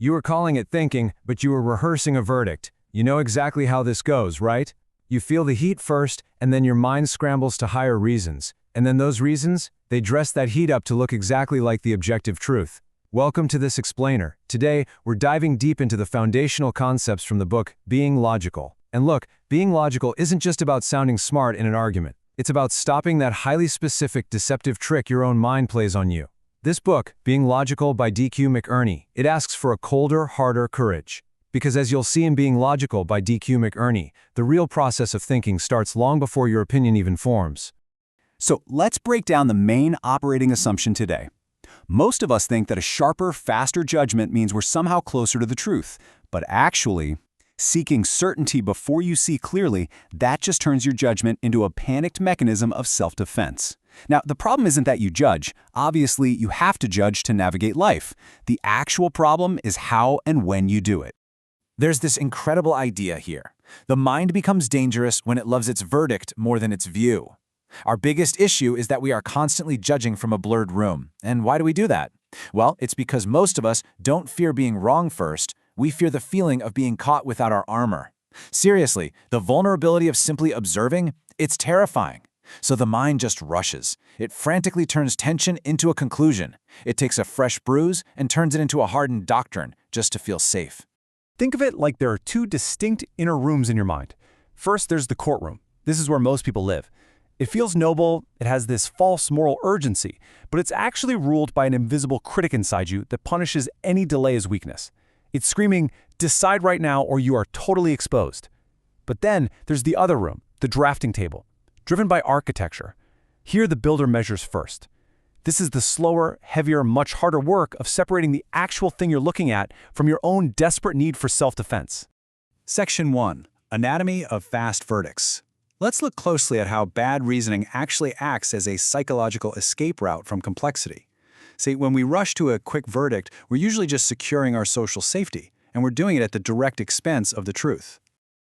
You were calling it thinking, but you were rehearsing a verdict. You know exactly how this goes, right? You feel the heat first, and then your mind scrambles to higher reasons. And then those reasons, they dress that heat up to look exactly like the objective truth. Welcome to this explainer. Today, we're diving deep into the foundational concepts from the book, Being Logical. And look, being logical isn't just about sounding smart in an argument. It's about stopping that highly specific, deceptive trick your own mind plays on you. This book, Being Logical by D.Q. McErney, it asks for a colder, harder courage. Because as you'll see in Being Logical by D.Q. McErney, the real process of thinking starts long before your opinion even forms. So let's break down the main operating assumption today. Most of us think that a sharper, faster judgment means we're somehow closer to the truth. But actually, seeking certainty before you see clearly, that just turns your judgment into a panicked mechanism of self-defense. Now, the problem isn't that you judge. Obviously, you have to judge to navigate life. The actual problem is how and when you do it. There's this incredible idea here. The mind becomes dangerous when it loves its verdict more than its view. Our biggest issue is that we are constantly judging from a blurred room. And why do we do that? Well, it's because most of us don't fear being wrong first. We fear the feeling of being caught without our armor. Seriously, the vulnerability of simply observing, it's terrifying. So the mind just rushes. It frantically turns tension into a conclusion. It takes a fresh bruise and turns it into a hardened doctrine just to feel safe. Think of it like there are two distinct inner rooms in your mind. First, there's the courtroom. This is where most people live. It feels noble, it has this false moral urgency, but it's actually ruled by an invisible critic inside you that punishes any delay as weakness. It's screaming, decide right now or you are totally exposed. But then there's the other room, the drafting table, driven by architecture. Here the builder measures first. This is the slower, heavier, much harder work of separating the actual thing you're looking at from your own desperate need for self-defense. Section 1. Anatomy of Fast Verdicts. Let's look closely at how bad reasoning actually acts as a psychological escape route from complexity. See, when we rush to a quick verdict, we're usually just securing our social safety, and we're doing it at the direct expense of the truth.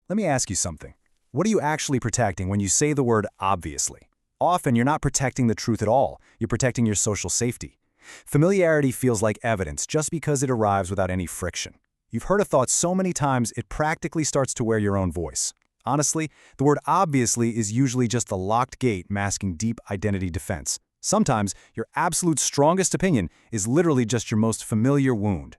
Let me ask you something. What are you actually protecting when you say the word obviously? Often you're not protecting the truth at all. You're protecting your social safety. Familiarity feels like evidence just because it arrives without any friction. You've heard a thought so many times it practically starts to wear your own voice. Honestly, the word obviously is usually just a locked gate masking deep identity defense. Sometimes your absolute strongest opinion is literally just your most familiar wound.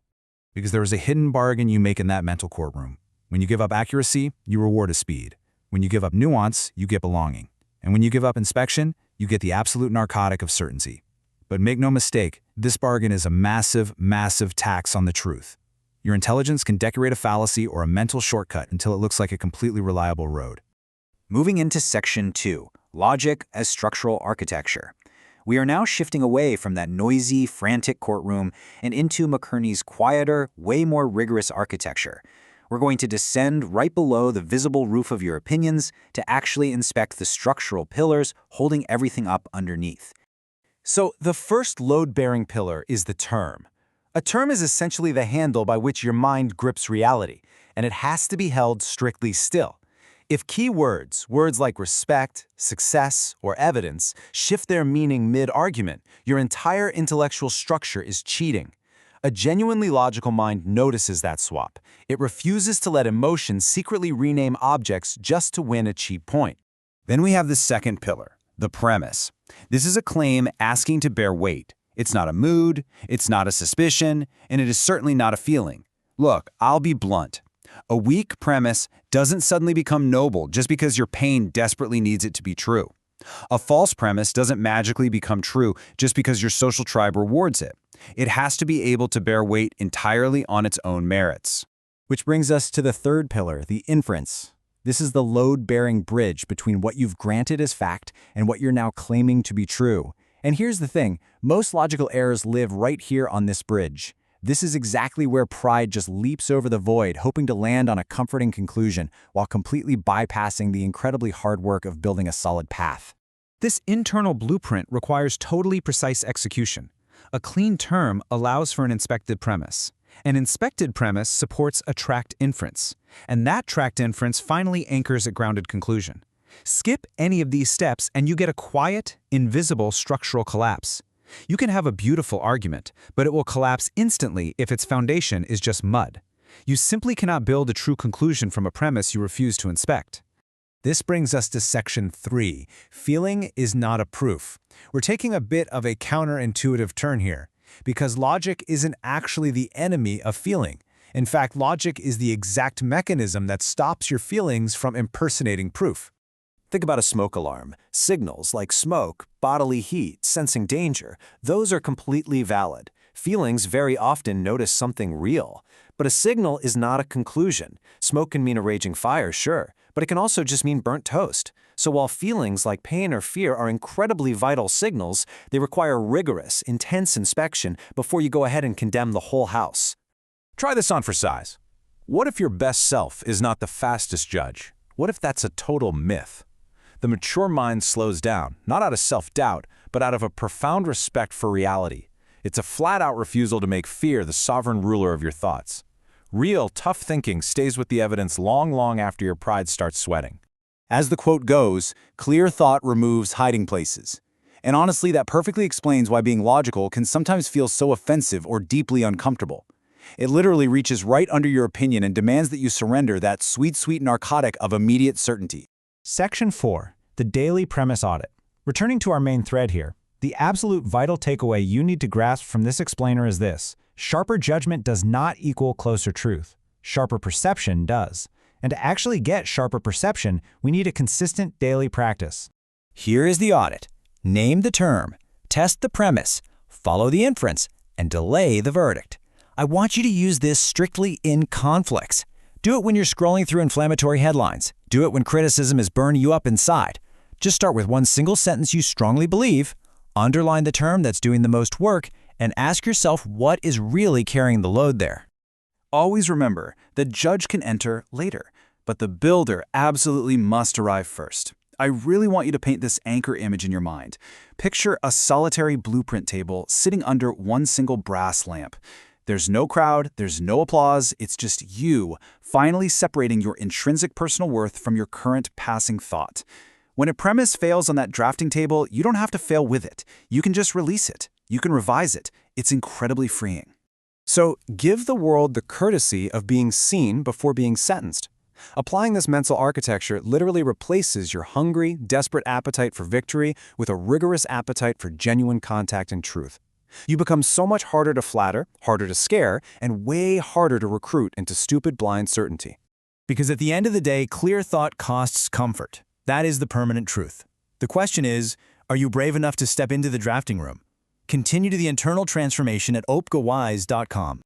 Because there is a hidden bargain you make in that mental courtroom. When you give up accuracy, you reward a speed. When you give up nuance, you get belonging. And when you give up inspection, you get the absolute narcotic of certainty. But make no mistake, this bargain is a massive, massive tax on the truth. Your intelligence can decorate a fallacy or a mental shortcut until it looks like a completely reliable road. Moving into Section 2, Logic as Structural Architecture. We are now shifting away from that noisy, frantic courtroom and into McErney's quieter, way more rigorous architecture. We're going to descend right below the visible roof of your opinions to actually inspect the structural pillars holding everything up underneath. So the first load-bearing pillar is the term. A term is essentially the handle by which your mind grips reality, and it has to be held strictly still. If key words like respect, success, or evidence, shift their meaning mid-argument, your entire intellectual structure is cheating. A genuinely logical mind notices that swap. It refuses to let emotion secretly rename objects just to win a cheap point. Then we have the second pillar, the premise. This is a claim asking to bear weight. It's not a mood, it's not a suspicion, and it is certainly not a feeling. Look, I'll be blunt. A weak premise doesn't suddenly become noble just because your pain desperately needs it to be true. A false premise doesn't magically become true just because your social tribe rewards it. It has to be able to bear weight entirely on its own merits. Which brings us to the third pillar, the inference. This is the load-bearing bridge between what you've granted as fact and what you're now claiming to be true. And here's the thing, most logical errors live right here on this bridge. This is exactly where pride just leaps over the void, hoping to land on a comforting conclusion, while completely bypassing the incredibly hard work of building a solid path. This internal blueprint requires totally precise execution. A clean term allows for an inspected premise. An inspected premise supports a tracked inference, and that tracked inference finally anchors a grounded conclusion. Skip any of these steps and you get a quiet, invisible structural collapse. You can have a beautiful argument, but it will collapse instantly if its foundation is just mud. You simply cannot build a true conclusion from a premise you refuse to inspect. This brings us to section 3. Feeling is not a proof. We're taking a bit of a counterintuitive turn here, because logic isn't actually the enemy of feeling. In fact, logic is the exact mechanism that stops your feelings from impersonating proof. Think about a smoke alarm. Signals like smoke, bodily heat, sensing danger, those are completely valid. Feelings very often notice something real. But a signal is not a conclusion. Smoke can mean a raging fire, sure, but it can also just mean burnt toast. So while feelings like pain or fear are incredibly vital signals, they require rigorous, intense inspection before you go ahead and condemn the whole house. Try this on for size. What if your best self is not the fastest judge? What if that's a total myth? The mature mind slows down, not out of self-doubt, but out of a profound respect for reality. It's a flat-out refusal to make fear the sovereign ruler of your thoughts. Real, tough thinking stays with the evidence long after your pride starts sweating. As the quote goes, clear thought removes hiding places. And honestly, that perfectly explains why being logical can sometimes feel so offensive or deeply uncomfortable. It literally reaches right under your opinion and demands that you surrender that sweet narcotic of immediate certainty. Section 4. The Daily Premise Audit. Returning to our main thread here, the absolute vital takeaway you need to grasp from this explainer is this: sharper judgment does not equal closer truth. Sharper perception does. And to actually get sharper perception, we need a consistent daily practice. Here is the audit. Name the term, test the premise, follow the inference, and delay the verdict. I want you to use this strictly in conflicts. Do it when you're scrolling through inflammatory headlines. Do it when criticism is burning you up inside. Just start with one single sentence you strongly believe, underline the term that's doing the most work, and ask yourself what is really carrying the load there. Always remember, the judge can enter later, but the builder absolutely must arrive first. I really want you to paint this anchor image in your mind. Picture a solitary blueprint table sitting under one single brass lamp. There's no crowd, there's no applause, it's just you, finally separating your intrinsic personal worth from your current passing thought. When a premise fails on that drafting table, you don't have to fail with it. You can just release it. You can revise it. It's incredibly freeing. So give the world the courtesy of being seen before being sentenced. Applying this mental architecture literally replaces your hungry, desperate appetite for victory with a rigorous appetite for genuine contact and truth. You become so much harder to flatter, harder to scare, and way harder to recruit into stupid blind certainty. Because at the end of the day, clear thought costs comfort. That is the permanent truth. The question is, are you brave enough to step into the drafting room? Continue to the internal transformation at opgawise.com.